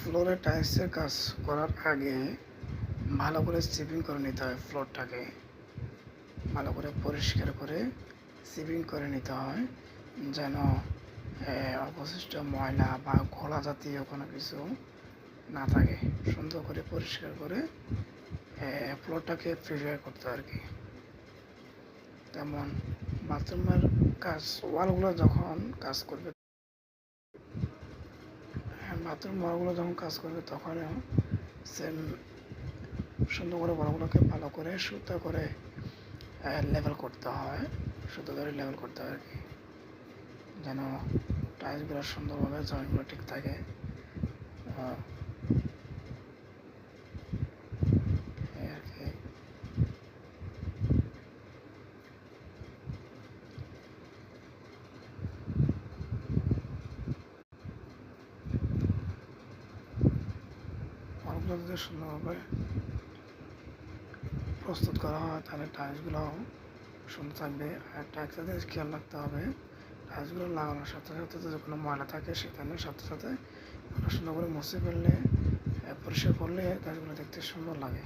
ফ্লোরে টাইলসের কাজ করার আগে ভালো করে চিপিং করে নিতে হয়। ফ্লোরটাকে ভালো করে পরিষ্কার করে চিপিং করে নিতে হয়, যেন অবশিষ্ট ময়লা বা ঘোলা জাতীয় কোনো কিছু না থাকে। সুন্দর করে পরিষ্কার করে ফ্লোরটাকে প্রিপেয়ার করতে হয় আর কি। তেমন বাথরুমের কাজ, ওয়ালগুলো যখন কাজ করবে, বাথরুম ওয়ালগুলো যখন কাজ করবে তখনও সেম সুন্দর করে ওয়ালগুলোকে ভালো করে সুতো করে লেভেল করতে হয়। সুতো করে লেভেল করতে হয় আর কি, যেন টাইলসগুলো সুন্দরভাবে জয়েন্টগুলো ঠিক থাকে। এই আর কি। ওয়ালগুলো যদি সুন্দরভাবে প্রস্তুত করা হয় তাহলে টাইলসগুলো সুন্দর থাকবে। আর একটা জিনিস খেয়াল রাখতে হবে, টাইলসগুলো লাগানোর সাথে সাথে যদি কোনো ময়লা থাকে সেখানে সাথে সাথে সুন্দর করে মুছে ফেললে, পরিষ্কার করলে টাইলসগুলো দেখতে সুন্দর লাগে।